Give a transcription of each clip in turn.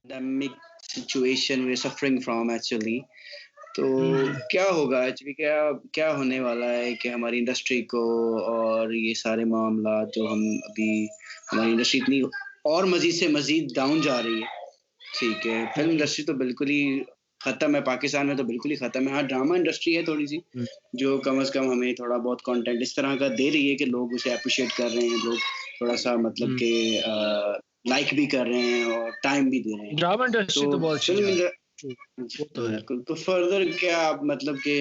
Pandemic situation we are suffering from actually. तो क्या होगा एक्चुअली, क्या क्या होने वाला है कि हमारी इंडस्ट्री को, और ये सारे मामला जो हम अभी, हमारी इंडस्ट्री इतनी और मजीद से मजीद डाउन जा रही है। ठीक है, फिल्म इंडस्ट्री तो बिल्कुल ही खत्म है, पाकिस्तान में तो बिल्कुल ही खत्म है। हाँ, ड्रामा इंडस्ट्री है थोड़ी सी, जो कम से कम हमें थोड़ा बहुत कंटेंट इस तरह का दे रही है कि लोग उसे अप्रिशिएट कर रहे हैं, लोग थोड़ा सा मतलब के लाइक भी कर रहे हैं और टाइम भी दे रहे हैं। ड्रामा इंडस्ट्री तो बहुत अच्छी फिल्म है, वो तो है। बिल्कुल। तो फर्दर क्या आप मतलब कि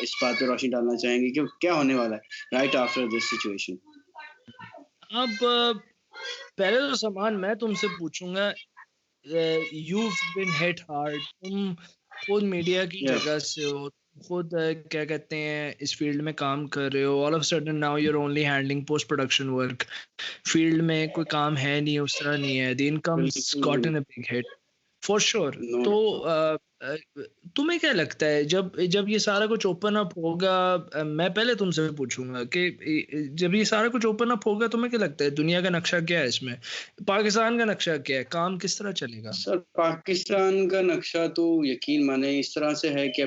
इस बात पे रोशनी डालना चाहेंगे कि क्या होने वाला है राइट आफ्टर दिस सिचुएशन? अब पहले तो समान मैं तुमसे पूछूंगा, यू बीन हिट हार्ड, तुम खुद मीडिया की या जगह से हो, खुद क्या कहते हैं इस फील्ड में काम कर रहे हो, all of sudden now you are only handling post production work, field में कोई काम है नहीं, उस तरह नहीं है, the incomes gotten a big hit for sure. No, तो तुम्हें क्या लगता है जब जब ये सारा कुछ ओपन अप होगा, मैं पहले तुमसे पूछूंगा कि जब ये सारा कुछ ओपन अप होगा तुम्हें क्या लगता है दुनिया का नक्शा क्या है, इसमें पाकिस्तान का नक्शा क्या है, काम किस तरह चलेगा? सर पाकिस्तान का नक्शा तो यकीन माने इस तरह से है कि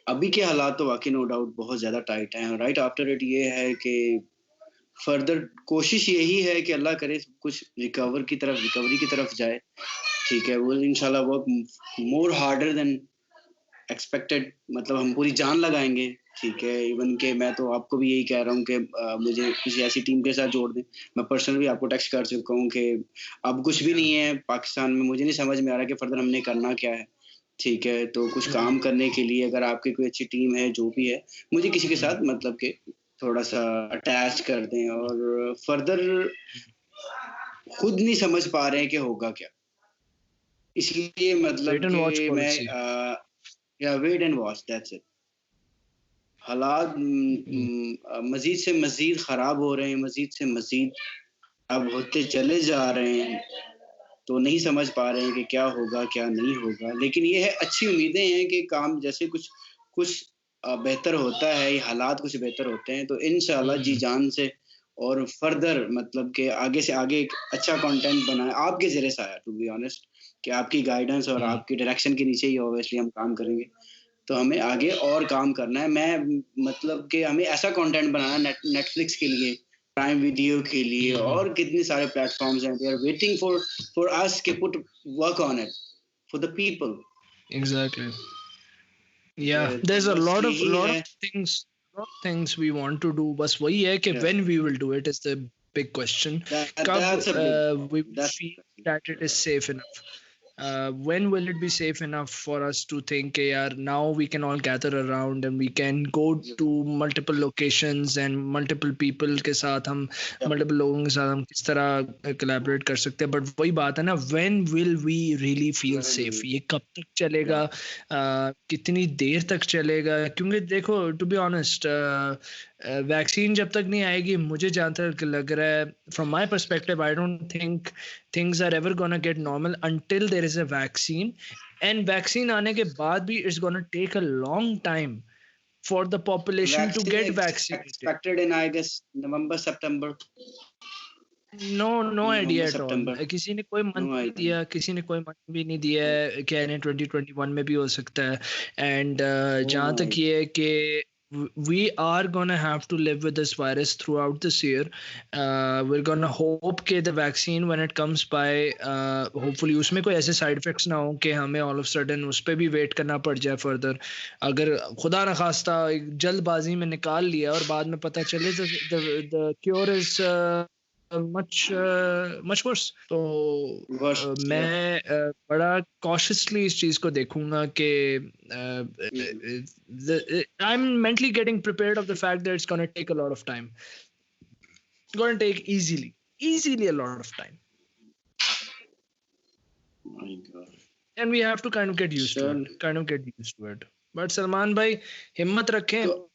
अभी के हालात तो वाकई नो डाउट बहुत ज़्यादा टाइट हैं। राइट आफ्टर इट ये है कि फर्दर कोशिश यही है कि अल्लाह करे कुछ रिकवरी की तरफ जाए। ठीक है, वो इंशाल्लाह work more harder than expected, मतलब हम पूरी जान लगाएंगे। ठीक है, इवन के मैं तो आपको भी यही कह रहा हूँ कि मुझे किसी ऐसी टीम के साथ जोड़ दें। मैं पर्सनली आपको टेक्स्ट कर चुका हूँ कि अब कुछ भी नहीं है पाकिस्तान में, मुझे नहीं समझ में आ रहा कि फर्दर हमने करना क्या है। ठीक है, तो कुछ काम करने के लिए अगर आपकी कोई अच्छी टीम है, जो भी है, मुझे किसी के साथ मतलब के थोड़ा सा अटैच कर दें। और फर्दर खुद नहीं समझ पा रहे हैं कि होगा क्या, इसलिए मतलब वेट एंड वॉच कि मैं पॉलिसी। या wait and watch, that's it. हालात मजीद से मजीद खराब हो रहे हैं, मजीद से मजीद अब होते चले जा रहे हैं। तो नहीं समझ पा रहे हैं कि क्या होगा क्या नहीं होगा, लेकिन ये है अच्छी उम्मीदें हैं कि काम जैसे कुछ कुछ बेहतर होता है, ये हालात कुछ बेहतर होते हैं तो इंशाल्लाह जी जान से और फर्दर मतलब कि आगे से आगे एक अच्छा कंटेंट बनाए आपके ज़रिए से आया, टू बी ऑनेस्ट, कि आपकी गाइडेंस और आपकी डायरेक्शन के नीचे ही ऑब्वियसली हम काम करेंगे। तो हमें आगे और काम करना है। मैं मतलब कि हमें ऐसा कंटेंट बनाना है नेटफ्लिक्स के लिए, प्राइम वीडियो के लिए और कितने सारे प्लेटफॉर्म्स हैं, they are waiting for us के put work on it for the people. Exactly, या तो देयर इज अ बस लॉट ऑफ यही है। Things we want to do, बस वही है कि Yeah, when we will do it is the big question. कब that's a big we that's feel that it is safe enough, when will it be safe enough for us to think yaar now we can all gather around and we can go to multiple locations and multiple people के साथ हम yeah, multiple लोगों के साथ हम किस तरह collaborate कर सकते हैं, but वही बात है ना, when will we really feel safe, ये कब तक चलेगा, कितनी देर तक चलेगा, क्योंकि देखो to be honest वैक्सीन जब तक नहीं आएगी, मुझे जहाँ तक लग रहा है from my perspective, I don't think things are ever gonna get normal until there is a vaccine, and vaccine आने के बाद भी it's gonna take a long time for the population to vaccine get vaccinated. expected in I guess November September, No idea November at all. September, किसी ने कोई month no नहीं idea. दिया, किसी ने कोई मंथ भी नहीं दिया है, कह रहे हैं 2021 में भी हो सकता है। एंड Oh जहाँ my तक ये है कि we are gonna have to live with this virus throughout this year. We're gonna hope कि the vaccine when it comes by, hopefully उसमें कोई ऐसे side effects ना हो कि हमें all of sudden उस पर भी wait करना पड़ जाए further। अगर खुदा न खास्ता एक जल्दबाजी में निकाल लिया और बाद में पता चले तो the cure is much worse। तो worst, yeah. मैं बड़ा cautiously इस चीज को देखूंगा कि I'm mentally getting prepared of the fact that it's going to take a lot of time. It's going to take easily a lot of time, My God. and we have to kind of get used to it. But Salman भाई हिम्मत रखें, तो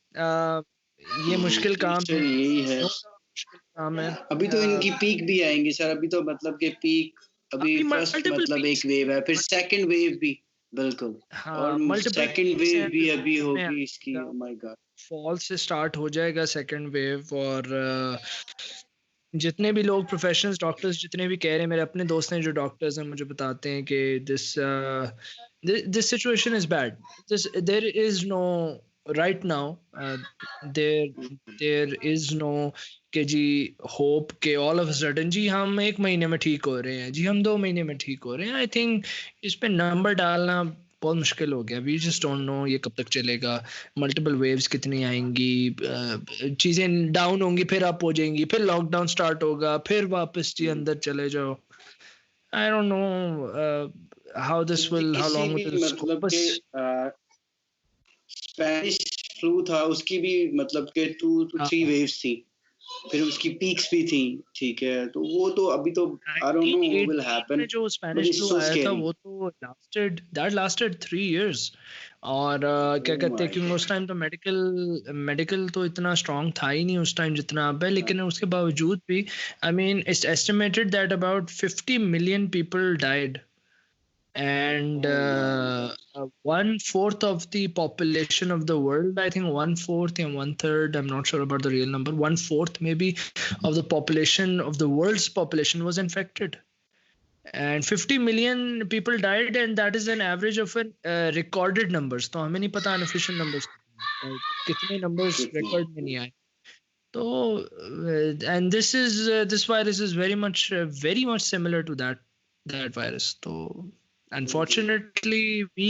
ये मुश्किल काम sir है, यही है। मुश्किल काम है। अभी तो इनकी पीक भी आएंगी सर, अभी तो मतलब कि पीक अभी अभी फर्स्ट मल्टीपल मतलब एक पीक्स, वेव है, फिर सेकंड वेव भी, बिल्कुल। और हाँ मल्टीपल सेकंड पीक्स वेव हैं, भी अभी में होगी इसकी, आएगा, ओह माय गॉड। फॉल से स्टार्ट हो जाएगा सेकंड वेव, और जितने भी लोग प्रोफेशनल्स डॉक्टर्स जितने भी कह रहे हैं, मेरे अपने दोस्त हैं जो डॉक्टर्स हैं, मुझे बताते हैं कि this situation is bad, this there is no right now, there is no कि जी होप के ऑल ऑफ सडन जी हम 1 महीने में ठीक हो रहे हैं, जी हम 2 महीने में ठीक हो रहे हैं। आई थिंक इस पे नंबर डालना बहुत मुश्किल हो गया। वी जस्ट डोंट नो ये कब तक चलेगा, मल्टीपल वेव्स कितनी आएंगी, चीज़ें डाउन होंगी फिर अप हो जाएंगी, फिर लॉकडाउन स्टार्ट होगा, फिर वापस जी अंदर चले जाओ। I don't know how this will, how किसी लॉन्ग भी विल दिस गो। मतलब बस के स्पेनिश फ्लू था, उसकी भी मतलब के 2 to 3 वेव्स थी, फिर उसकी पीक्स भी थी, ठीक है, तो वो तो अभी तो I don't know what will 1918 में हैपन, जो बट स्पेनिश इट्स फ्लू सो आया था स्कैरी। वो तो lasted 3 years। और क्या ओह कहते हैं, माय क्योंकि उस गॉड। टाइम तो मेडिकल तो इतना स्ट्रांग था ही नहीं उस टाइम जितना अब है, लेकिन उसके बावजूद भी I mean it's estimated that about 50 million people died, and oh my God. 1/4 of the population of the world, I think 1/4 and 1/3, I'm not sure about the real number, 1/4 maybe of the population of the world's population was infected, and 50 million people died, and that is an average of an recorded numbers। तो हमें नहीं पता unofficial numbers कितने numbers record में नहीं आए। तो and this virus is very much similar to that virus। तो unfortunately we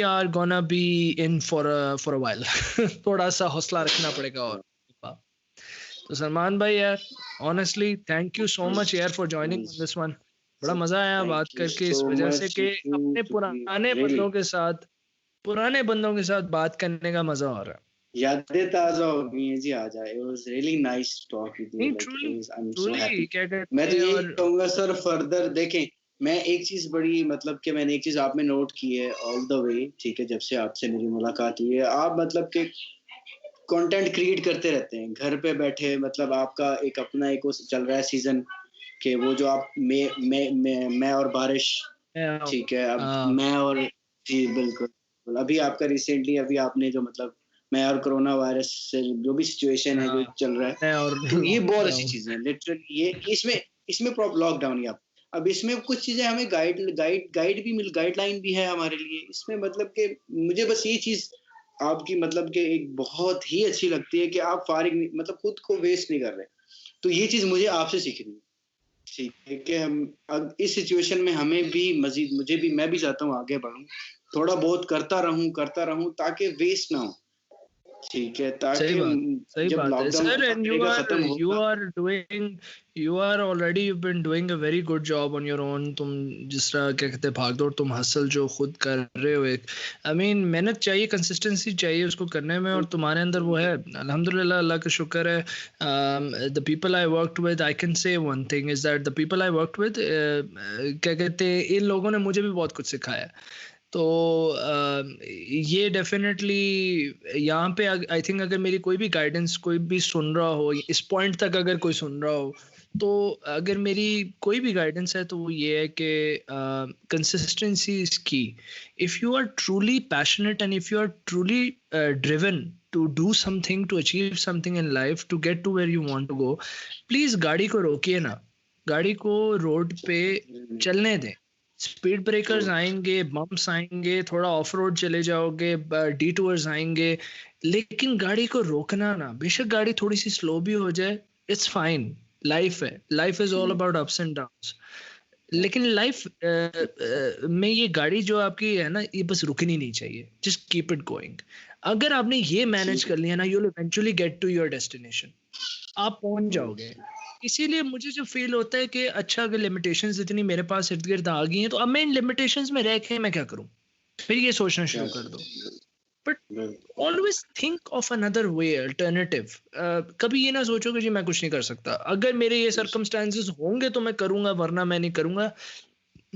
are gonna be in for a while। थोड़ा सा हौसला रखना पड़ेगा। और तो सलमान भाई यार, honestly thank you so much यार for joining on this one। बड़ा मजा आया बात थैंक यू करके सो इस वजह से मच कि टू अपने टू पुराने रियली बंदों के साथ बात करने का मजा आ रहा है। यादें ताजा हो गई हैं जी। आ जाए, it was really nice talk with you, नहीं like it truly was, I am so truly happy. क्या मैं कहते तो हैं। यही और कहूंगा सर, फर्दर देखें, मैं एक चीज बड़ी मतलब कि मैंने एक चीज आप में नोट की है ऑल द वे, ठीक है, जब से आपसे मेरी मुलाकात हुई है, आप मतलब कि कंटेंट क्रिएट करते रहते हैं घर पे बैठे, मतलब आपका एक अपना एक वो चल रहा है सीजन के, वो जो आप मैं और बारिश, ठीक है, अब मैं और जी बिल्कुल, अभी आपका रिसेंटली अभी आपने जो मतलब मैं और कोरोना वायरस से जो भी सिचुएशन है जो चल रहा है, मैं और तो ये बहुत अच्छी लॉकडाउन। चीज है लिटरली। ये इसमें लॉकडाउन ही, अब इसमें कुछ चीजें हमें गाइडलाइन भी है हमारे लिए इसमें, मतलब कि मुझे बस ये चीज आपकी मतलब कि एक बहुत ही अच्छी लगती है कि आप फारिग नहीं, मतलब खुद को वेस्ट नहीं कर रहे, तो ये चीज मुझे आपसे सीखनी है, ठीक है, कि हम अब इस सिचुएशन में हमें भी मजीद, मैं भी चाहता हूँ आगे बढ़ूं, थोड़ा बहुत करता रहूं ताकि वेस्ट ना हो, ठीक है, ताकि सही जब बात है लॉकडाउन सर। खत्म एंड करेगा, खत्म यू होगा। Are doing you are already you been doing a very good job on your own. तुम जिस तरह क्या कहते हैं भागदौड़, तुम हसल जो खुद कर रहे हो, एक आई मीन मेहनत चाहिए, कंसिस्टेंसी चाहिए उसको करने में, और तुम्हारे अंदर वो है अल्हम्दुलिल्लाह, अल्लाह का शुक्र है। The people I worked with, I can say one thing is that the people I worked with क्या कहते हैं, इन लोगों ने मुझे भी बहुत कुछ सिखाया। तो ये डेफिनेटली यहाँ पे आई थिंक अगर मेरी कोई भी गाइडेंस कोई भी सुन रहा हो, इस पॉइंट तक अगर कोई सुन रहा हो, तो अगर मेरी कोई भी गाइडेंस है तो वो ये है कि consistency is key. If you are truly passionate and if you are truly driven to do something, to achieve something in life, to get to where you want to go, please गाड़ी को रोकिए ना, गाड़ी को road पे चलने दें। Speed breakers आएंगे, बम्प्स आएंगे, थोड़ा ऑफ रोड चले जाओगे, डिटूर्स आएंगे, लेकिन गाड़ी को रोकना ना। बेशक गाड़ी थोड़ी सी स्लो भी हो जाए, इट्स फाइन, लाइफ है, life is all about ups and downs. लेकिन लाइफ में ये गाड़ी जो आपकी है ना, ये बस रुकनी नहीं चाहिए, जस्ट कीप इट गोइंग। अगर आपने ये मैनेज कर लिया ना, you will eventually get to your destination, आप पहुंच जाओगे। इसीलिए मुझे जो फील होता है कि अच्छा, अगर लिमिटेशंस इतनी मेरे पास इर्द गिर्द आ गई हैं, तो अब मैं इन लिमिटेशंस में रह के मैं क्या करूं, फिर ये सोचना शुरू कर दो। But always think of another way, alternative. कभी ये ना सोचो कि जी मैं कुछ नहीं कर सकता, अगर मेरे ये सर्कमस्टेंसेस होंगे तो मैं करूंगा, वरना मैं नहीं करूंगा।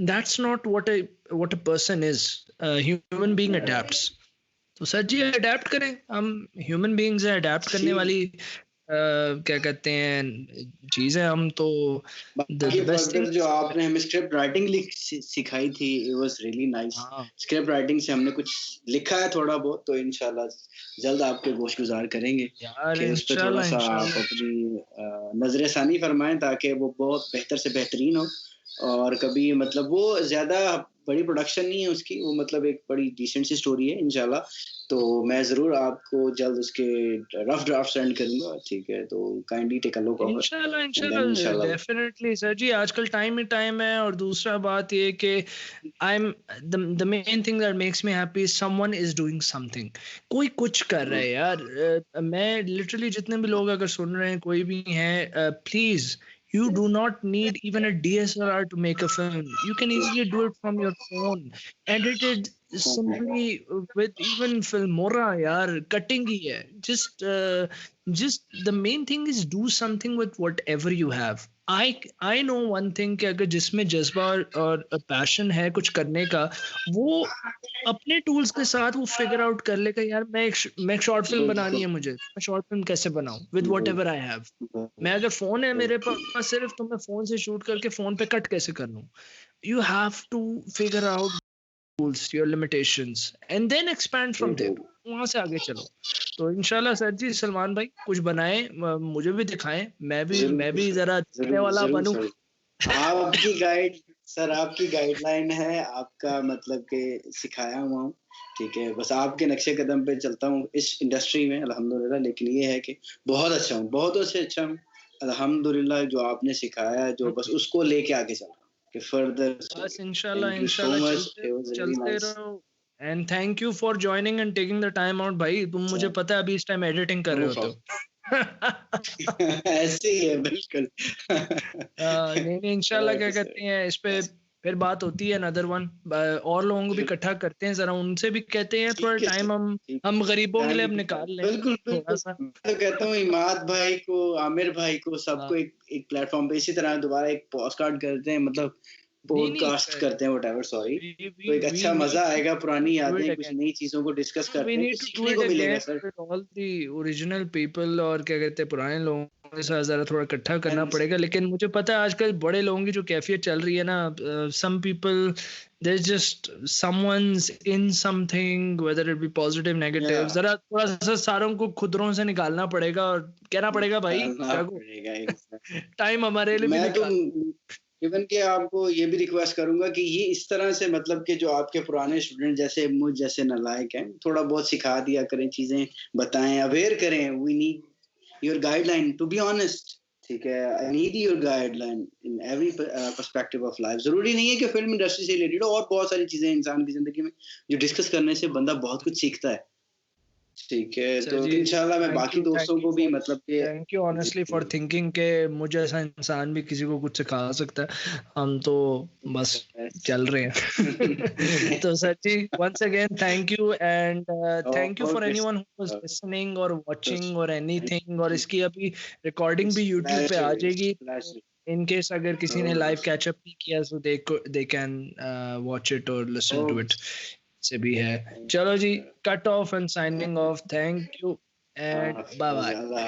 That's not what a person is. Human being adapts. तो सर जी अडेप्ट करें, हम ह्यूमन बीइंग्स हैं, अडेप्ट करने वाली क्या कहते हैं चीजें हम तो बाकी द बेस्ट फर्दर थिंग। जो आपने हमें स्क्रिप्ट राइटिंग सिखाई थी, इट वाज रियली नाइस। हाँ स्क्रिप्ट राइटिंग से हमने कुछ लिखा है थोड़ा बहुत, तो इंशाल्लाह जल्द आपके गोशगुजार करेंगे यार, कि उस पे थोड़ा इंशाल्लाह सा आप इंशाल्लाह। अपनी नजरसानी फरमाएं, ताकि वो बहुत बेहतर से बेहतरीन हो। और कभी मतलब वो ज्यादा बड़ी प्रोडक्शन नहीं है उसकी, वो मतलब एक बड़ी डिसेंट सी स्टोरी है इंशाल्लाह। तो मैं ज़रूर आपको जल्द उसके रफ ड्राफ्ट सेंड करूँगा, ठीक है? तो kindly take a look of it इंशाल्लाह एंड देन इंशाल्लाह इंशाल्लाह। डेफिनेटली सर जी, आजकल टाइम ही टाइम है। और दूसरा बात ये कि I'm the main thing that makes me happy is someone is doing something। कोई कुछ कर रहा है यार। मैं लिटरली जितने भी लोग अगर सुन रहे हैं, कोई भी हैं, please, you do not need even a DSLR to make a film. You can easily do it from your phone, edited simply with even Filmora यार, cutting ही है। Just the main thing is do something with whatever you have। I know one thing कि अगर जिसमें जज्बा और passion है कुछ करने का, वो अपने टूल्स के साथ वो फिगर आउट कर लेगा यार। मैं एक शॉर्ट फिल्म बनानी बिल्कुल, है मुझे, मैं शॉर्ट फिल्म कैसे बनाऊं विद व्हाट बिल्कुल, एवर आई हैव। मैं बिल्कुल, अगर फोन है मेरे बिल्कुल, पास सिर्फ, तो मैं फोन से शूट करके फोन पे कट कैसे कर लूं। You have to figure out tools, your limitations, and then expand from there। बिल्कुल। वहां से आगे चलो। तो इंशाल्लाह सर जी, सलमान भाई कुछ बनाएं, मुझे भी दिखाएं, मैं ज़रूर भी सर, जरा दिखने ज़रूर, वाला ज़रूर बनूं। सर। आपकी गाइड सर, आपकी गाइडलाइन है, आपका मतलब कि सिखाया हुआ हूँ, ठीक है? बस आपके नक्शे कदम पे चलता हूँ इस इंडस्ट्री में अल्हम्दुलिल्लाह। लेकिन ये है कि बहुत अच्छा हूँ, बहुतों से अच्छा हूँ अल्हम्दुलिल्लाह। जो आपने सिखाया है, जो बस उसको लेके आगे चल रहा हूँ कि फर्दर बस चले। इंशाल्लाह थैंक यू सो इंशाल्लाह मच, चलते इट वाज़ रियली चलते नाइस। रहो। And thank you for joining and taking the time out भाई। तुम, मुझे सर, पता है अभी इस टाइम एडिटिंग कर नो रहे होते हो। प्रॉब्लम। ऐसे ही है बिल्कुल। नहीं नहीं, इंशाल्लाह क्या ओके सर। कहते हैं इस पे फिर बात होती है अनदर वन। और लोगों को भी इकट्ठा करते हैं, जरा उनसे भी कहते हैं थोड़ा ठीक है सर, टाइम हम ठीक। हम गरीबों के लिए टाइम अब निकाल, निकाल लें बिल्कुल, थोड़ा बिल्कुल। सा। मैं तो कहता हूँ इमाद भाई को, आमिर भाई को, हाँ, सबको एक एक प्लेटफ़ॉर्म पे इसी तरह दोबारा एक पोडकास्ट करते हैं, मतलब नहीं नहीं, पॉडकास्ट करते हैं, व्हाटएवर, सॉरी। we तो we एक we अच्छा मज़ा need आएगा, to पुरानी do it यादें, कुछ again। नई चीज़ों को डिस्कस We करते हैं, need कुछ to do सीखने it को मिलेगा again sir. with all the original people। और क्या कहते हैं, पुराने लोगों के साथ जरा थोड़ा इकट्ठा हाँ करना जी सर। पड़ेगा। लेकिन मुझे पता है आजकल बड़े लोगों की जो कैफियत चल रही है ना, some people, there's just someone's in something, whether it be positive या negative, जरा थोड़ा सा सारों को खुदरों से निकालना पड़ेगा और कहना पड़ेगा भाई निकालना जागो, पड़ेगा एग्ज़ैक्ट। टाइम हमारे लिए भी मैं तो निकाल। इवन कि आपको ये भी रिक्वेस्ट करूँगा कि ये इस तरह से, मतलब कि जो आपके पुराने स्टूडेंट जैसे मुझ जैसे नालायक हैं, थोड़ा बहुत सिखा दिया करें, चीज़ें बताएँ, अवेयर करें। We need your guideline to be honest, ठीक है? I need your guideline in every perspective of life. ज़रूरी नहीं है कि फ़िल्म इंडस्ट्री से रिलेटेड हो, और बहुत सारी चीज़ें इंसान की ज़िंदगी में जो डिस्कस करने से बंदा बहुत कुछ सीखता है, ठीक है? सर तो जी, इंशाल्लाह मैं बाकी थैंक दोस्तों यू को भी फॉर मतलब कि thank you ji, honestly for thinking के मुझे ऐसा इंसान भी किसी को कुछ सिखा सकता है। हम तो बस चल रहे हैं। तो sir ji, once again thank you. And thank you for okay anyone who was sir. Listening और वाचिंग और Thank एनीथिंग। और you. इसकी अभी रिकॉर्डिंग It's भी यूट्यूब पे आ pleasure. It's जाएगी। तो pleasure. इन केस अगर किसी ने Oh, लाइव कैच अप नहीं किया, so they can watch it और लिसन टू okay. इट, से भी है। Thank चलो you, ji, sir. Cut off and signing off. Thank you and bye bye. Allah